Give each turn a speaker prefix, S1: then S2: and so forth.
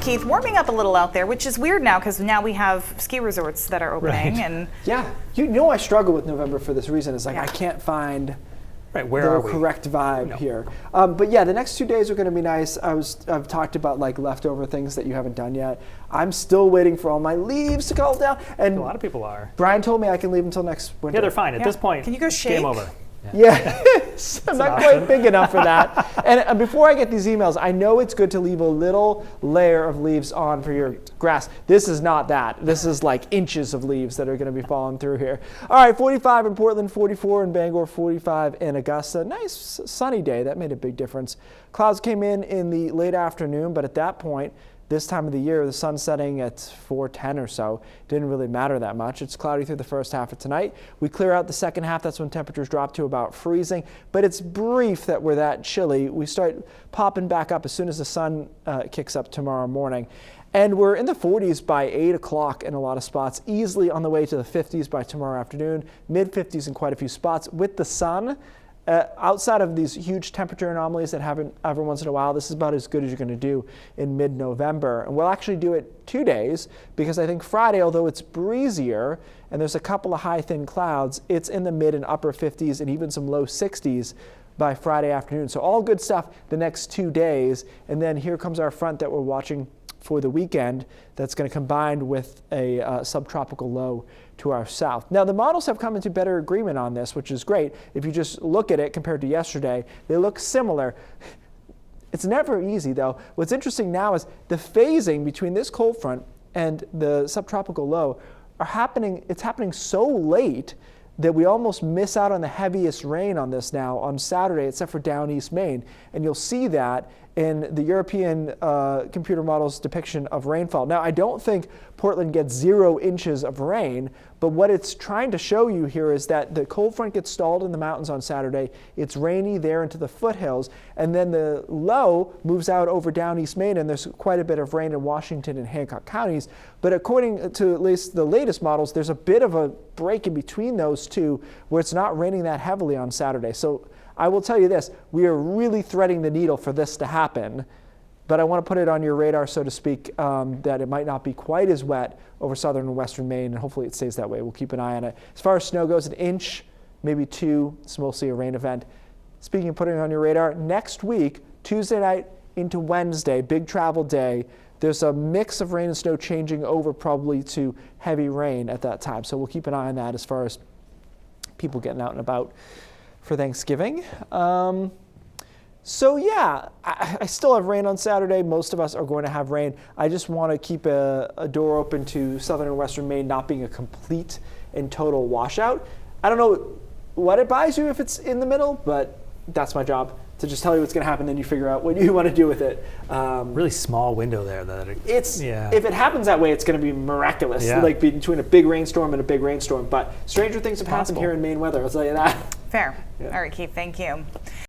S1: Keith, warming up a little out there, which is weird now because now we have ski resorts that are opening. And
S2: yeah, you know I struggle with November for this reason. It's like I can't find
S3: where
S2: the correct vibe here. But yeah, the next 2 days are going to be nice. I've talked about like leftover things that you haven't done yet. I'm still waiting for all my leaves to cool down. And
S3: a lot of people are.
S2: Brian told me I can leave until next winter.
S3: Yeah, they're fine. At this point,
S1: can you go shake?
S3: Game over.
S2: Yeah, I'm not quite big enough for that. And before I get these emails, I know it's good to leave a little layer of leaves on for your grass. This is not that. This is like inches of leaves that are going to be falling through here. All right, 45 in Portland, 44 in Bangor, 45 in Augusta. Nice sunny day. That made a big difference. Clouds came in the late afternoon, but at that point, this time of the year, the sun setting at 4:10 or so didn't really matter that much. It's cloudy through the first half of tonight. We clear out the second half. That's when temperatures drop to about freezing. But it's brief that we're that chilly. We start popping back up as soon as the sun kicks up tomorrow morning. And we're in the 40s by 8 o'clock in a lot of spots, easily on the way to the 50s by tomorrow afternoon, mid-50s in quite a few spots. With the sun, outside of these huge temperature anomalies that happen every once in a while, this is about as good as you're going to do in mid-November. And we'll actually do it 2 days because I think Friday, although it's breezier and there's a couple of high thin clouds, it's in the mid and upper 50s and even some low 60s by Friday afternoon. So all good stuff the next 2 days. And then here comes our front that we're watching for the weekend that's going to combine with a subtropical low to our south. Now, the models have come into better agreement on this, which is great. If you just look at it compared to yesterday, they look similar. It's never easy, though. What's interesting now is the phasing between this cold front and the subtropical low are happening. It's happening so late that we almost miss out on the heaviest rain on this now on Saturday, except for down East Maine. And you'll see that in the European computer model's depiction of rainfall. Now, I don't think Portland gets 0 inches of rain, but what it's trying to show you here is that the cold front gets stalled in the mountains on Saturday. It's rainy there into the foothills, and then the low moves out over down East Maine, and there's quite a bit of rain in Washington and Hancock counties. But according to at least the latest models, there's a bit of a break in between those two where it's not raining that heavily on Saturday. So I will tell you this, we are really threading the needle for this to happen, but I want to put it on your radar, so to speak, that it might not be quite as wet over southern and western Maine, and hopefully it stays that way. We'll keep an eye on it. As far as snow goes, 1 inch, maybe 2, it's mostly a rain event. Speaking of putting it on your radar, next week, Tuesday night into Wednesday, big travel day, there's a mix of rain and snow changing over probably to heavy rain at that time. So we'll keep an eye on that as far as people getting out and about for Thanksgiving. So yeah, I still have rain on Saturday. Most of us are going to have rain. I just want to keep a door open to southern and western Maine not being a complete and total washout. I don't know what it buys you if it's in the middle, but that's my job, to just tell you what's going to happen, then you figure out what you want to do with it.
S3: Really small window there.
S2: If it happens that way, it's going to be miraculous, like between a big rainstorm and a big rainstorm. But stranger things have happened here in Maine weather, I'll tell you that.
S1: Fair. All right, Keith, thank you.